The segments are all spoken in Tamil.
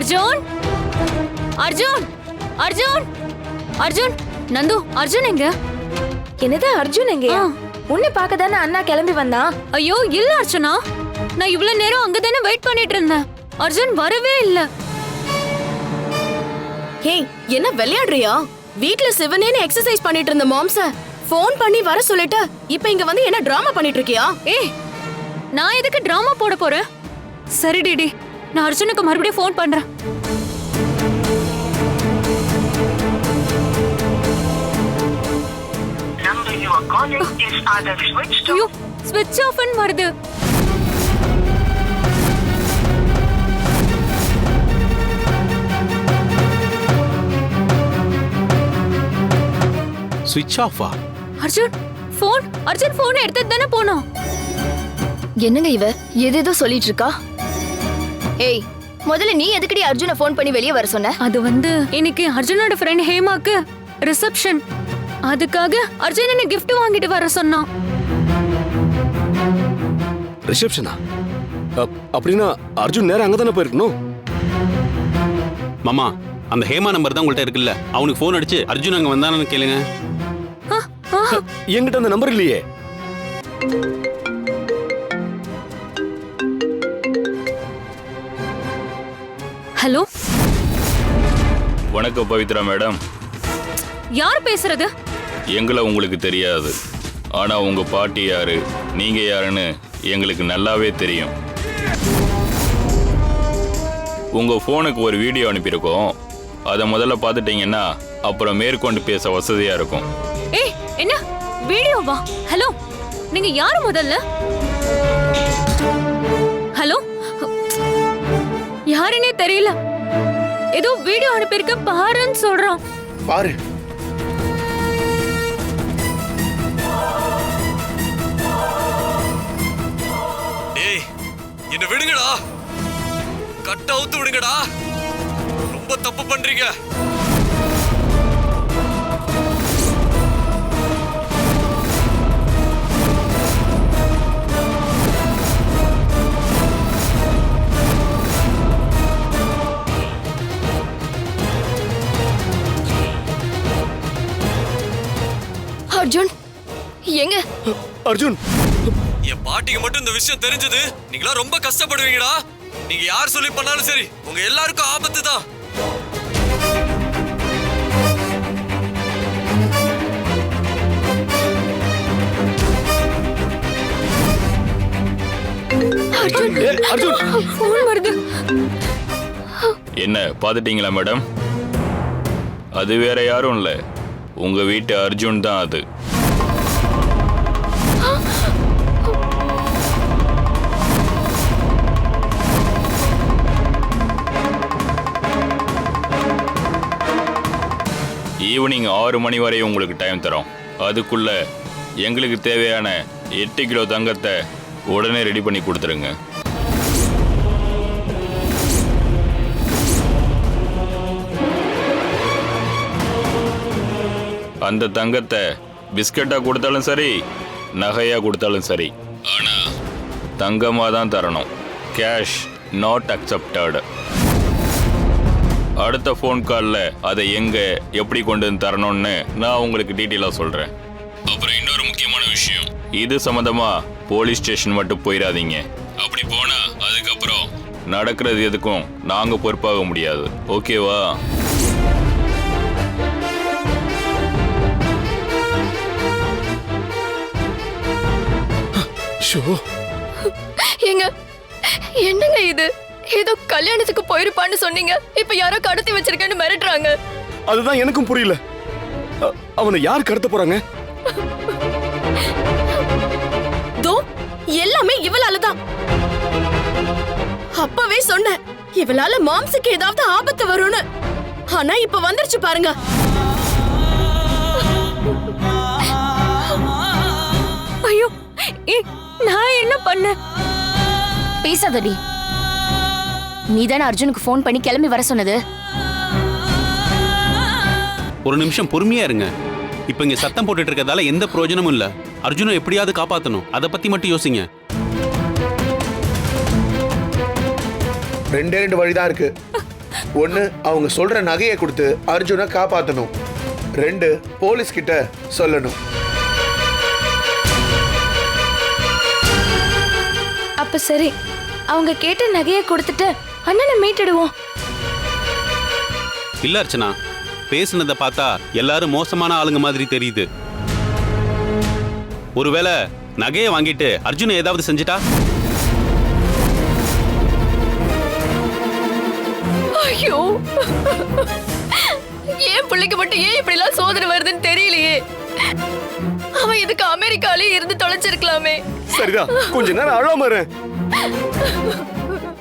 அர்ஜுன் அர்ஜுன் அர்ஜுன் அர்ஜுன் நந்து அர்ஜுன் எங்க? என்னது அர்ஜுன் எங்க? உன்னை பார்க்க தானே அண்ணா கிளம்பி வந்தான். ஐயோ இல்ல அர்ச்சனா, நான் இவ்வளவு நேரம் அங்கதானே வெயிட் பண்ணிட்டு இருந்தேன். அர்ஜுன் வரவே இல்ல. ஏய் என்ன விளையாடுறியா? வீட்ல சிவனேன்னு எக்ஸசைஸ் பண்ணிட்டு இருந்த மாம்ஸ ஃபோன் பண்ணி வர சொல்லிட்டு இப்ப இங்க வந்து என்ன டிராமா பண்ணிட்டு இருக்கியா? ஏய் நான் எதுக்கு டிராமா போட போறேன்? சரி டிடி, நான் அர்ஜுனுக்கு மறுபடியும் ஃபோன் பண்றேன். ஐயோ ஸ்விட்ச் ஆஃப்னு வருது. ஸ்விட்ச் ஆஃபா? அர்ஜுன் போன் எடுத்து தானே போனோம். என்னங்க இவ ஏதேதோ சொல்லிட்டு இருக்கா? ஏய் முதல்ல நீ எதுக்கடி அர்ஜுனை ஃபோன் பண்ணி வெளியே வர சொன்ன? அது வந்து இன்னைக்கு அர்ஜுனோட ஃப்ரெண்ட் ஹேமாக்கு ரிசப்ஷன். அதுக்காக அர்ஜுன் என்ன gift வாங்கிட்டு வர சொன்னான். ரிசப்ஷனா? அப்படின்னா அர்ஜுன் நேரா அங்கதானே போயிருக்கணும். மாமா, அந்த ஹேமா நம்பர் தான் உங்கள்ட்ட இருக்குல்ல, அவனுக்கு ஃபோன் அடிச்சு அர்ஜுன் அங்க வந்தானு கேளுங்க. என்கிட்ட அந்த நம்பர் இல்லையே. ஹலோ வணக்கம் பவித்ரா மேடம். யார் பேசுறது? எங்களை உங்களுக்கு தெரியாது, ஆனா உங்க பாட்டி யாரு நீங்க யாருன்னு எங்களுக்கு நல்லாவே தெரியும். உங்க போனுக்கு ஒரு வீடியோ அனுப்பியிருக்கோம், அதை முதல்ல பார்த்துட்டீங்கன்னா அப்புறம் மேற்கொண்டு பேச வசதியா இருக்கும். ஏய் என்ன வீடியோவா? ஹலோ நீங்க யாரு முதல்ல? ஹலோ யாருன்னே தெரியல, ஏதோ வீடியோ அனுப்பியிருக்க பாருன்னு சொல்றான். பாரு. ஏய் என்ன விடுங்கடா, கட்ட அவுத்து விடுங்கடா, ரொம்ப தப்பு பண்றீங்க. அர்ஜுன் எங்க? அர்ஜுன், என் பாட்டிக்கு மட்டும் இந்த விஷயம் தெரிஞ்சது நீங்களா ரொம்ப கஷ்டப்படுவீங்கடா. நீங்க யார் சொல்லி பண்ணாலும் சரி, உங்க எல்லாருக்கும் ஆபத்து தான். அர்ஜுன் ஃபோன் வருது. என்ன பார்த்துட்டீங்களா மேடம்? அது வேற யாரும் இல்லை, உங்க வீட்டு அர்ஜுன் தான் அது. ஈவினிங் 6 மணி வரை உங்களுக்கு டைம் தரோம். அதுக்குள்ள எங்களுக்கு தேவையான 8 கிலோ தங்கத்தை உடனே ரெடி பண்ணி கொடுத்துருங்க. அந்த தங்கத்தை பிஸ்கட்டா கொடுத்தாலும் சரி, நகையா கொடுத்தாலும் சரி, ஆனா தங்கமா தான் தரணும். Cash not accepted. அடுத்த ஃபோன் காலில் அதை எங்க எப்படி கொண்டு வந்து தரணும்னு நான் உங்களுக்கு டீட்டெயிலாக சொல்றேன். அப்புறம் இன்னொரு முக்கியமான விஷயம், இது சம்பந்தமா போலீஸ் ஸ்டேஷன் மட்டும் போயிடாதீங்க. அப்படி போனா அதுக்கப்புறம் நடக்கிறது எதுக்கும் நாங்க பொறுப்பாக முடியாது. ஓகேவா? ஏங்க என்னங்க இது? ஏதோ கல்யாணத்துக்கு போயிருப்பான்னு சொன்னீங்க, இப்ப யாரோ கடத்தி வச்சிருக்கேன்னு மிரட்டுறாங்க. அதுதான் எனக்கும் புரியல. அவனை யார் கடத்த போறாங்க? தோ எல்லாமே இவளாலதான். அப்பவே சொன்னேன் இவளால மாம்சுக்கு ஏதாவது ஆபத்து வரும்னு. ஆனா இப்ப வந்துருச்சு பாருங்க. ஐயோ நான் என்ன பண்ண? பேசாதடி. நீதானே அர்ஜுனுக்கு ஃபோன் பண்ணி கிளம்பி வர சொன்னது? ஒரு நிமிஷம் பொறுமையா இருங்க. இப்ப இங்க சத்தம் போட்டுட்டு இருக்கறதால எந்த பிரயோஜனமும் இல்ல. அர்ஜுனை எப்படியாவது காப்பாத்தணும், அதை பத்தி மட்டும் யோசிங்க. ரெண்டு வழிதான் இருக்கு. ஒன்று அவங்க சொல்ற நகையை கொடுத்து அர்ஜுனை காப்பாற்றணும், 2 போலீஸ் கிட்ட சொல்லணும். அப்ப சரி, அவங்க கேட்ட நகையை கொடுத்துட்டு அண்ணனை மீட்டுடுவோம். இல்ல அர்ச்சனா, பேசுனதை பார்த்தா எல்லாரும் மோசமான ஆளுங்க மாதிரி தெரியுது. ஒருவேளை நகையை வாங்கிட்டு அர்ஜுனை ஏதாவது செஞ்சுட்டா? ஐயோ, ஏன் பிள்ளைக்கு மட்டும் ஏன் இப்படி எல்லாம் சோதனை வருதுன்னு தெரியலையே. அவன் இதுக்கு அமெரிக்காலே இருந்து தொலைச்சிருக்கலாமே. சரிதான், கொஞ்ச நேரம் அழாம இரு.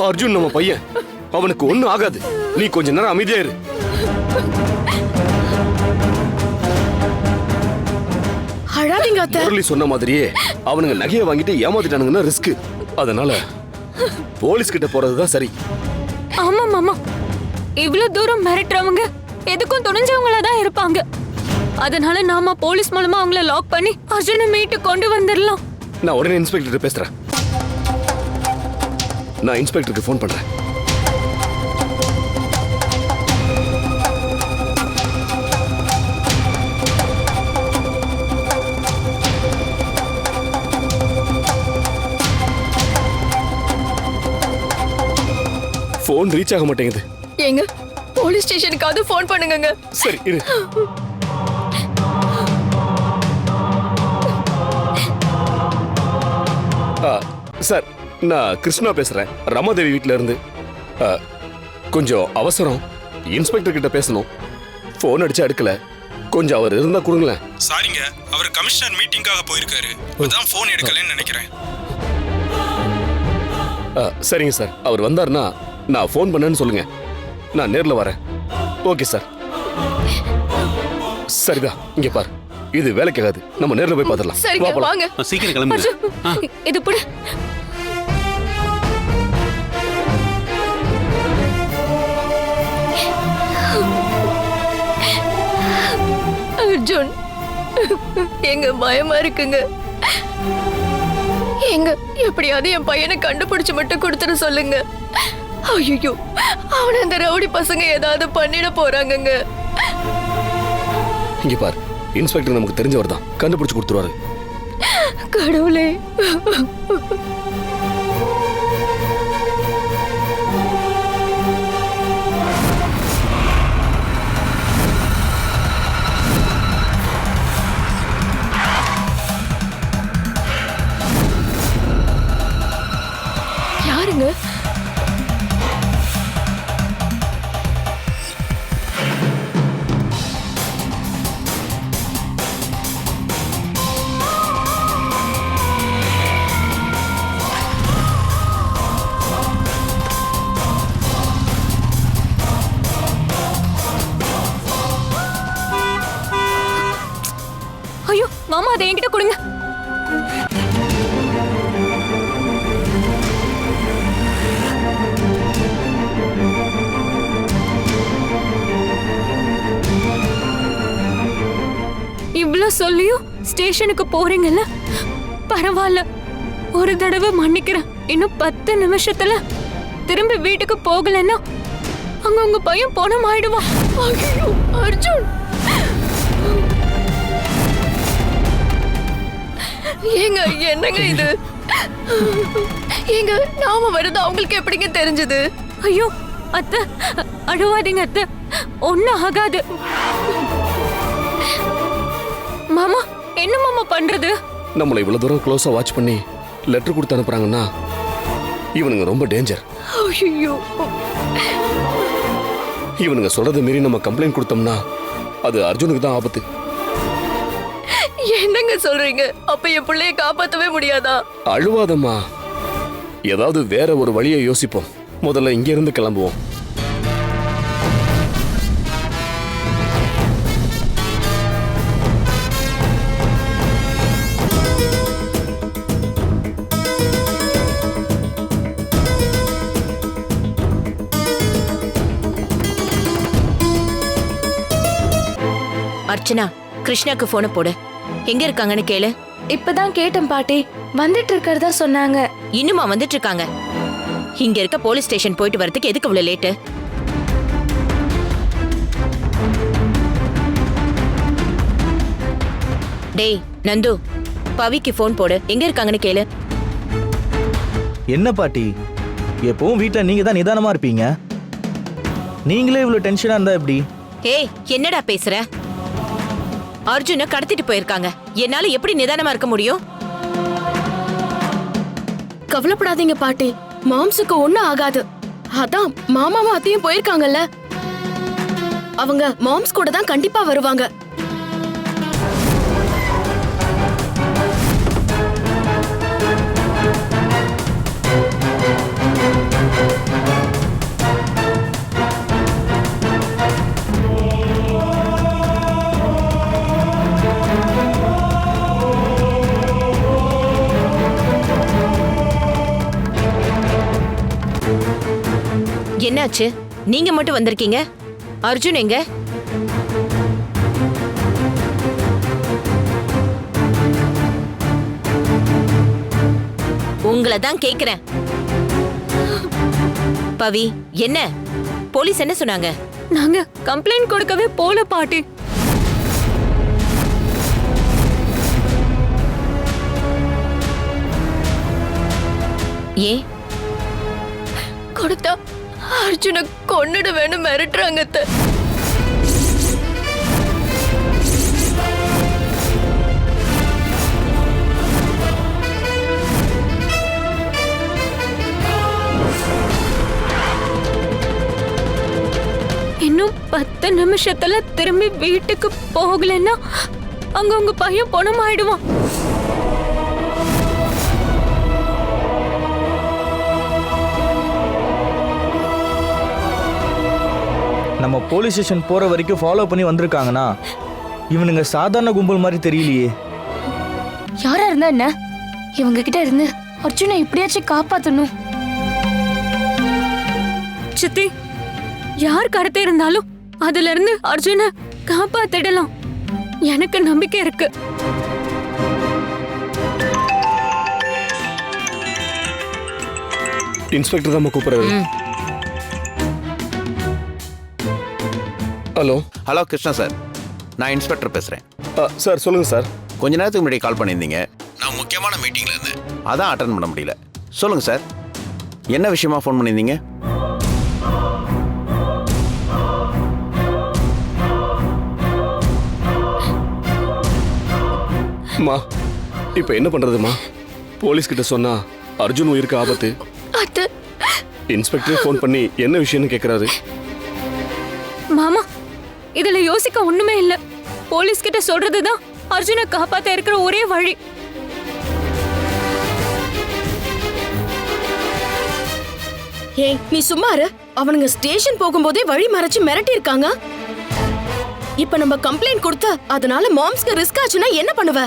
அர்ஜுன் நம்ம பையன், அவனுக்கு ஒண்ணும் ஆகாது. நீ கொஞ்ச நேரம் அமைதியா இரு. அழாதீங்க அத்தை. முரளி சொன்ன மாதிரியே அவனுங்க நகையை வாங்கிட்டு ஏமாத்திட்டானுங்கன்னா ரிஸ்க். அதனால போலீஸ் கிட்ட போறதுதான் சரி. ஆமா மாமா, இவ்வளவு தூரம் மிரட்டுறவங்க எதுக்கும் துணிஞ்சவங்களா தான் இருப்பாங்க. அதனால நாம போலீஸ் மூலமா அவங்கள லாக் பண்ணி அர்ஜுனை மீட்டு கொண்டு வந்துடலாம். நான் உடனே இன்ஸ்பெக்டர் பேசுறேன். நான் இன்ஸ்பெக்டருக்கு ஃபோன் பண்றேன். ஃபோன் ரீச் ஆக மாட்டேங்குது. ஏங்க, போலீஸ் ஸ்டேஷனுக்காவது ஃபோன் பண்ணுங்க. சரி இரு. சார், நான் கிருஷ்ணா பேசுறேன், ரமாதேவி வீட்ல இருந்து. கொஞ்சம் அவசரம், இன்ஸ்பெக்டர் கிட்ட பேசணும். ஃபோன் அடிச்சு எடுக்கல, கொஞ்சம் அவர் இருந்தா கொடுங்களேன். சாரிங்க, அவர் கமிஷனர் மீட்டிங்காக போயிருக்காரு, அதான் ஃபோன் எடுக்கலன்னு நினைக்கிறேன். சரிங்க சார், அவர் வந்தாருன்னா நான் ஃபோன் பண்ணேன்னு சொல்லுங்க, நான் நேர்ல வரேன். Okay sir. சரிதா, இங்க பாரு, இது வேலைக்காகாது, நம்ம நேர்ல போய் பார்த்துடலாம். சரிங்க, வாங்க. சீக்கிரம் கிளம்புங்க. இது புடி. அர்ஜுன், எங்க பயமா இருக்குங்க. எங்க எப்படியாவது என் பையனை கண்டுபிடிச்சு மட்டும் கொடுத்துட சொல்லுங்க. ஐயோ, அவனை அந்த ரவுடி பசங்க ஏதாவது பண்ணிட போறாங்கங்க. இங்க பாரு, இன்ஸ்பெக்டர் நமக்கு தெரிஞ்சவர் தான், கண்டுபிடிச்சு கொடுத்துருவாரு. கடவுளே. யாருங்க? ஐயோ மாமா, அதை என்கிட்ட கொடுங்க. இவ்ளோ சொல்லியும் ஸ்டேஷனுக்கு போறீங்கல்ல, பரவாயில்ல. ஒரு தடவை மன்னிக்கிறேன். இன்னும் 10 நிமிஷத்துல திரும்பி வீட்டுக்கு போகலன்னா அங்க உங்க பையன் போனம் ஆயிடுவான். ஐயோ, அர்ஜுன். ஏங்க, என்னங்க இது? ஏங்க, நாம வருது அவங்களுக்கு எப்படிங்க தெரிஞ்சது? ஐயோ அத்தை, அழுவாதீங்க அத்தை, ஒண்ணும் ஆகாது. மாமா, என்ன மாமா பண்றது? நம்மளை இவ்வளவு தூரம் க்ளோஸா வாட்ச் பண்ணி லெட்டர் கொடுத்து அனுப்புறாங்கன்னா இவனுங்க ரொம்ப டேஞ்சர். ஐயோ, இவனுங்க சொல்றதை மீறி நம்ம கம்ப்ளைண்ட் கொடுத்தோம்னா அது அர்ஜுனுக்கு தான் ஆபத்து. என்னங்க சொல்றீங்க? அப்ப என் பிள்ளைய காப்பாத்தவே முடியாதா? அழுவாதம்மா, ஏதாவது வேற ஒரு வழியை யோசிப்போம். முதல்ல இங்க இருந்து கிளம்புவோம். அர்ச்சனா, கிருஷ்ணாக்கு போன போடு. எங்க இருக்காங்கன்னு கேளு. இப்பதான் கேட்டேன் பாட்டி, வந்துட்டு இருக்கிறதா சொன்னாங்க. இன்னுமா வந்துட்டு இருக்காங்க? இங்க இருக்க போலீஸ் ஸ்டேஷன் போயிட்டு வரதுக்கு எதுக்கு இவ்வளவு லேட்டு? டேய் நந்து, பவிக்கு ஃபோன் போடு, எங்க இருக்காங்கன்னு கேளு. என்ன பாட்டி, எப்பவும் வீட்டில் நீங்கள் தான் நிதானமாக இருப்பீங்க. நீங்களே இவ்வளோ டென்ஷனாக இருந்தா எப்படி? ஏய் என்னடா பேசுற? அர்ஜுனை கடத்திட்டு போயிருக்காங்க, என்னால எப்படி நிதானமா இருக்க முடியும்? கவலைப்படாதீங்க பாட்டி, மாம்சுக்கு ஒண்ணும் ஆகாது. அதான் மாமாவும் அத்தையும் போயிருக்காங்கல்ல, அவங்க மாம்ஸ் கூட தான் கண்டிப்பா வருவாங்க. என்னாச்சு? நீங்க மட்டும் வந்திருக்கீங்க, அர்ஜுன் எங்க? உங்களை தான் கேக்குறேன். பவி என்ன, போலீஸ் என்ன சொன்னாங்க? நாங்க கம்ப்ளைண்ட் கொடுக்கவே போல பாட்டி. ஏன்? கொடுத்தா அர்ஜுனை கொன்னுடுவேன்னு மிரட்டுறாங்க அத்தை. இன்னும் 10 நிமிஷத்துல திரும்பி வீட்டுக்கு போகலன்னா அங்க உங்க பையன் பணமாயிடுவான். நம்ம போலீஸ் ஸ்டேஷன் போகிற வரைக்கும் ஃபாலோ பண்ணி வந்திருக்காங்கன்னா இவனுங்க சாதாரண கும்பல் மாதிரி தெரியலையே. யாரா இருந்தா என்ன, இவங்க கிட்ட இருந்து அர்ஜுனை இப்படியாச்சும் காப்பாத்தணும். சித்தி, யார் கடத்த இருந்தாலும் அதுல இருந்து அர்ஜுனை காப்பாத்திடலாம். எனக்கு நம்பிக்கை இருக்கு. இன்ஸ்பெக்டர் தான் கூப்பிடுறாரு. ஹலோ. ஹலோ கிருஷ்ணா சார், நான் இன்ஸ்பெக்டர் பேசுகிறேன். சார் சொல்லுங்க சார். கொஞ்ச நேரத்துக்கு முன்னாடி கால் பண்ணியிருந்தீங்க, நான் முக்கியமான மீட்டிங்கில் இருந்தேன், அதான் அட்டன் பண்ண முடியல. சொல்லுங்கள் சார், என்ன விஷயமா ஃபோன் பண்ணியிருந்தீங்க? அம்மா இப்போ என்ன பண்ணுறதுமா? போலீஸ் கிட்ட சொன்னா அர்ஜுன் உயிருக்கு ஆபத்து. இன்ஸ்பெக்டர் ஃபோன் பண்ணி என்ன விஷயம்னு கேட்குறாரு. மாமா, இதுல யோசிக்க ஒண்ணுமே இல்ல. போலீஸ் கிட்ட சொல்றதுதான் அர்ஜுனை காப்பாத்த இருக்கிற ஒரே வழி. ஏய் நீ சும்மா இரு. அவனுங்க ஸ்டேஷன் போகும்போதே வழி மறைச்சு மிரட்டி இருக்காங்க. இப்ப நம்ம கம்ப்ளைண்ட் கொடுத்து அதனால மாம்ஸ்க்கு ரிஸ்க் ஆச்சுன்னா என்ன பண்ணுவ?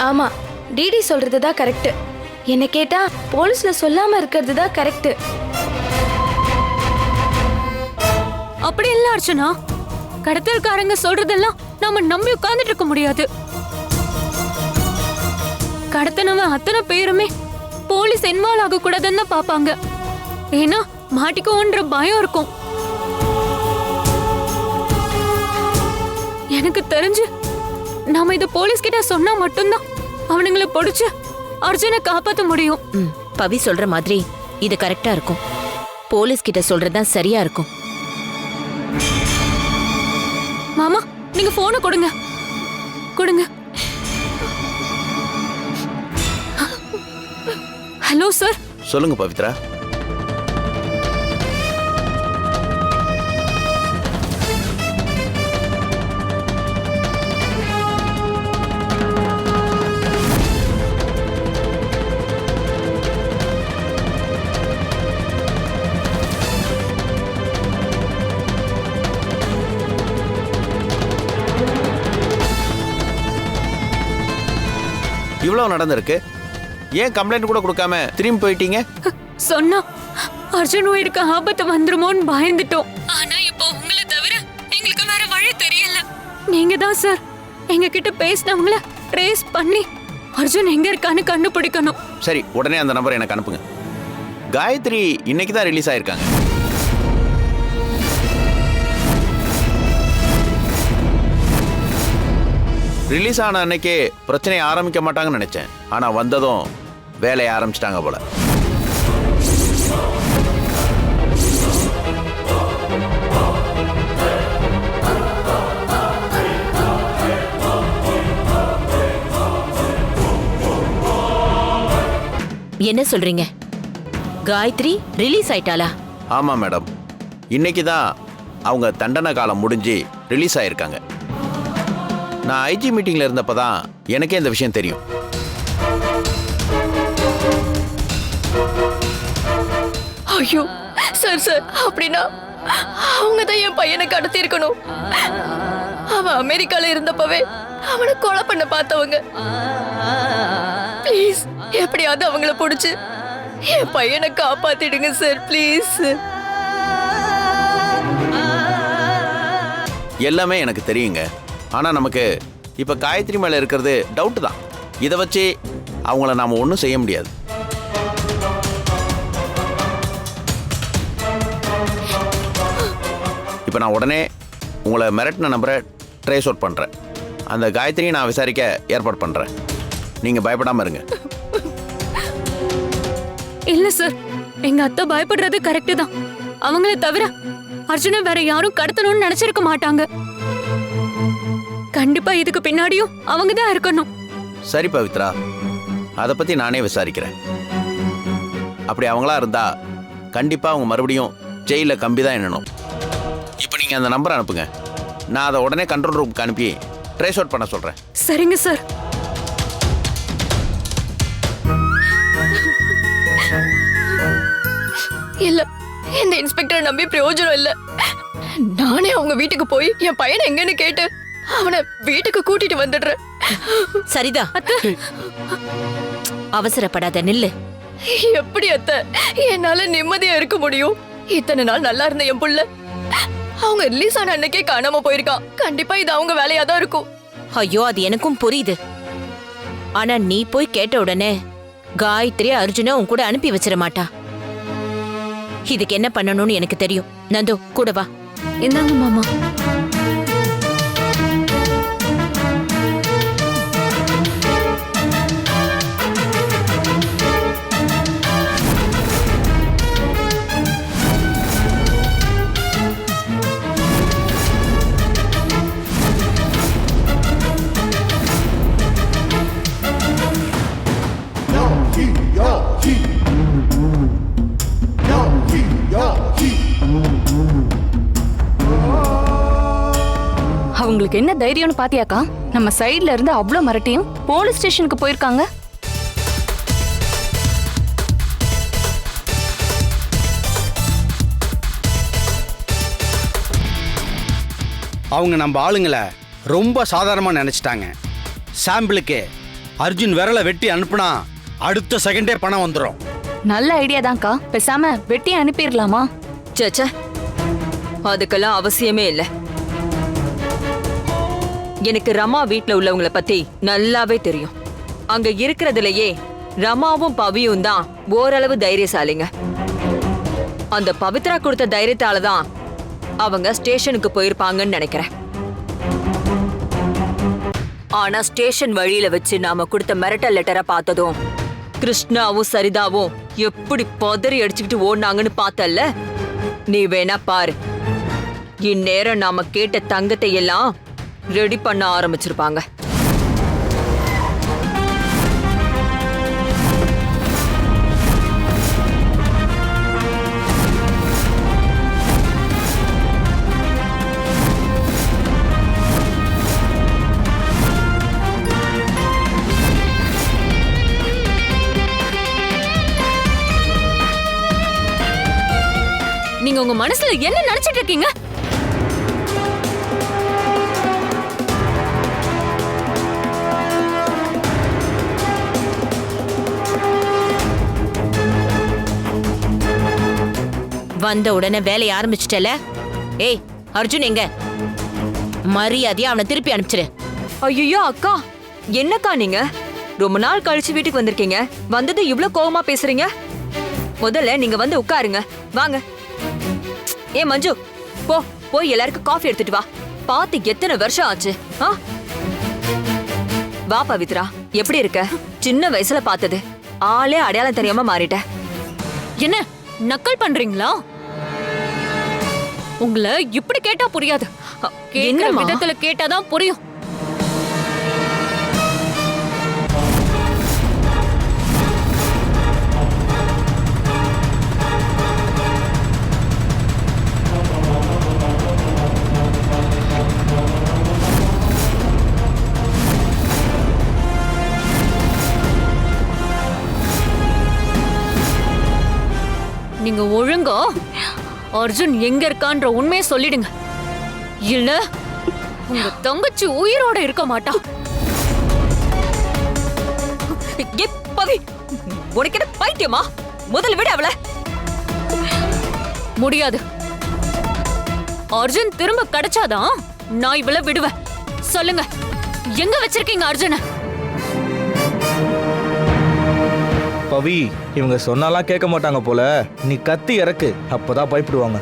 ஆமா, டிடி சொல்றதுதான் கரெக்ட். என்ன கேட்டா போலீஸ்ல சொல்லாம இருக்கிறது தான் கரெக்ட். அப்படி இல்ல அர்ச்சனா, கடத்தல்காரங்க சொல்றதெல்லாம் நாம நம்பி உட்கார்ந்துட்டு இருக்க முடியாது. கடத்தனவன் அத்தனை பேருமே போலீஸ் இன்வால்வ் ஆக கூடாதுன்னு பாப்பாங்க. ஏன்னா மாட்டிக்கோன்ற பயம் இருக்கும். எனக்கு தெரிஞ்சு நாம இத போலீஸ் கிட்ட சொன்னா மட்டும்தான் அவனுங்களை பிடிச்சு அர்ஜுனை காப்பாத்த முடியும். பவி சொல்ற மாதிரி இது கரெக்டா இருக்கும். போலீஸ் கிட்ட சொல்றதுதான் சரியா இருக்கும். மாமா, நீங்க போனை கொடுங்க. கொடுங்க. Hello sir. சொல்லுங்க பவித்ரா. இவ்வளவு நடந்திருக்கு, ஏன் கம்ப்ளைண்ட் கூட கொடுக்காம திரும்பி போயிட்டீங்க? சொன்னா அர்ஜுன் உயிருக்கு ஆபத்து வந்துருமோன்னு பயந்துட்டோம். ஆனா இப்போ உங்களை தவிர எங்களுக்கு வேற வழி தெரியல. நீங்க தான் சார் எங்க கிட்ட பேசினவங்கள ட்ரேஸ் பண்ணி அர்ஜுன் எங்க இருக்கான்னு கண்டுபிடிக்கணும். சரி, உடனே அந்த நம்பர் எனக்கு அனுப்புங்க. காயத்ரி இன்னைக்கு தான் ரிலீஸ் ஆயிருக்காங்க. ரிலீஸ் ஆன அன்னைக்கே பிரச்சனையை ஆரம்பிக்க மாட்டாங்கன்னு நினைச்சேன். ஆனா வந்ததும் வேலையை ஆரம்பிச்சிட்டாங்க போல. என்ன சொல்றீங்க? காயத்ரி ரிலீஸ் ஆயிட்டாளா? ஆமா மேடம், இன்னைக்கு தான் அவங்க தண்டனை காலம் முடிஞ்சு ரிலீஸ் ஆயிருக்காங்க. நான் ஐஜி மீட்டிங்ல இருந்தப்ப தான் எனக்கே இந்த விஷயம் தெரியும். ஐயோ சார் சார், அப்படின்னா அவங்க தான் என் பையனை கடத்தி இருக்கணும். அவன் அமெரிக்கால இருந்தப்பவே அவனை கொலை பண்ண பார்த்தவங்க. ப்ளீஸ் எப்படியாவது அவங்கள பிடிச்சு என் பையனை காப்பாத்திடுங்க சார், ப்ளீஸ். எல்லாமே எனக்கு தெரியுங்க. ஆனா நமக்கு இப்ப காயத்ரி மேல இருக்கிறது டவுட் தான். இதை வச்சு அவங்கள நாம ஒன்றும் செய்ய முடியாது. இப்போ நான் உடனே உங்களை மிரட்டின நம்பரை ட்ரேஸ் அவுட் பண்ணுறேன். அந்த காயத்ரியை நான் விசாரிக்க ஏற்பாடு பண்ணுறேன். நீங்கள் பயப்படாமல் இருங்க. இல்ல சார், எங்க அத்தை பயப்படுறது கரெக்ட் தான். அவங்கள தவிர அர்ஜுனை வேற யாரும் கடத்தணும்னு நினைச்சிருக்க மாட்டாங்க. கண்டிப்பா இதுக்கு பின்னாடியும் அவங்க தான் இருக்கணும். சரி பவித்ரா, அதை பற்றி நானே விசாரிக்கிறேன். அப்படி அவங்களா இருந்தா கண்டிப்பாக அவங்க மறுபடியும் ஜெயிலில் கம்பி தான் எண்ணணும். இப்போ நீங்கள் அந்த நம்பரை அனுப்புங்க. நான் அதை உடனே கண்ட்ரோல் ரூமுக்கு அனுப்பி ட்ரேஸ் அவுட் பண்ண சொல்கிறேன். சரிங்க சார். இல்ல, இந்த இன்ஸ்பெக்டரை நம்பி பிரயோஜனம் இல்ல. நானே அவங்க வீட்டுக்கு போய் என் பையனை எங்கன்னு கேட்டு அவனை வீட்டுக்கு கூட்டிட்டு வந்துடுறேன். சரிதா, அவசரப்படாத, நில்லு. எப்படி அத்தை என்னால நிம்மதியா இருக்க முடியும்? இத்தனை நாள் நல்லா இருந்த என் புள்ள அவங்க ரிலீஸ் ஆன அன்னைக்கே காணாம போயிருக்கான். கண்டிப்பா இது அவங்க வேலையா தான் இருக்கும். ஐயோ, அது எனக்கும் புரியுது. ஆனா நீ போய் கேட்ட உடனே காயத்ரி அர்ஜுன உன் கூட அனுப்பி வச்சிட மாட்டா. இதுக்கு என்ன பண்ணணும்னு எனக்கு தெரியும். நந்து கூட வா. என்னங்க மாமா? அவங்களுக்கு என்ன தைரியம்னு பாத்தியாக்கா? நம்ம சைடுல இருந்து அவ்வளவு மிரட்டியும் போலீஸ் ஸ்டேஷனுக்கு போயிருக்காங்க. அவங்க நம்ம ஆளுங்களை ரொம்ப சாதாரணமா நினைச்சிட்டாங்க. சாம்பிளுக்கு அர்ஜுன் விரலை வெட்டி அனுப்புனா அடுத்த செகண்டே பணம் வந்துடும். நல்ல ஐடியா தான்க்கா. பேசாம வெட்டி அனுப்பிடலாமா? சேச்சே, அதுக்கெல்லாம் அவசியமே இல்லை. எனக்கு ரமா வீட்ல உள்ளவங்களை பத்தி நல்லாவே தெரியும். அங்க இருக்கிறதுலயே ரமாவும் பவியும் தான் ஓரளவு தைரியசாலிங்க. அந்த பவித்ரா கொடுத்த தைரியத்தால தான் அவங்க ஸ்டேஷனுக்கு போயிருப்பாங்கன்னு நினைக்கிறேன். ஆனா ஸ்டேஷன் வழியில வச்சு நாம கொடுத்த மிரட்டல் லெட்டரை பார்த்ததும் கிருஷ்ணாவும் சரிதாவும் எப்படி பதறி அடிச்சுக்கிட்டு ஓடினாங்கன்னு பார்த்தல்ல. நீ வேணா பாரு, இந்நேரம் நாம கேட்ட தங்கத்தை எல்லாம் ரெடி பண்ண ஆரம்பிச்சிருப்பாங்க. நீங்க உங்க மனசுல என்ன நினைச்சிட்டு இருக்கீங்க? வந்த உடனே வேலையை ஆரம்பிச்சிட்டல. ஏய் அர்ஜுன் எங்க? மரியாதையா அவனை திருப்பி அனுப்பிச்சிரு. ஐயோ அக்கா, என்னக்கா நீங்க ரொம்ப நாள் கழிச்சு வீட்டுக்கு வந்திருக்கீங்க, வந்தது இவ்ளோ கோவமா பேசுறீங்க? முதல்ல நீங்க வந்து உட்காருங்க. வாங்க. ஏ மஞ்சு, போய் எல்லாருக்கும் காஃபி எடுத்துட்டு வா. பார்த்து எத்தனை வருஷம் ஆச்சு? வா பவித்ரா, எப்படி இருக்க? சின்ன வயசுல பார்த்தது ஆளே அடையாளம் தெரியாம மாறிட்ட. என்ன நக்கல் பண்றீங்களா? உங்களை இப்படி கேட்டா புரியாது. கேக்குற என்னம்மா? விதத்துல கேட்டாதான் புரியும். நீங்க ஒழுங்கா அர்ஜுன் எங்க இருக்கான்ற உண்மையை சொல்லிடுங்க. இல்ல உங்க தங்கச்சி உயிரோட இருக்க மாட்டா. ஏ பவி, உனக்கு என்ன பைத்தியமா? முதல்ல விட அவளை. முடியாது. அர்ஜுன் திரும்ப கிடைச்சாதான் நான் இவளை விடுவேன். சொல்லுங்க, எங்க வச்சிருக்கீங்க அர்ஜுன? பவி, இவங்க சொன்னாலாம் கேட்க மாட்டாங்க போல. நீ கத்தி இறக்கு, அப்பதான் பயப்படுவாங்க.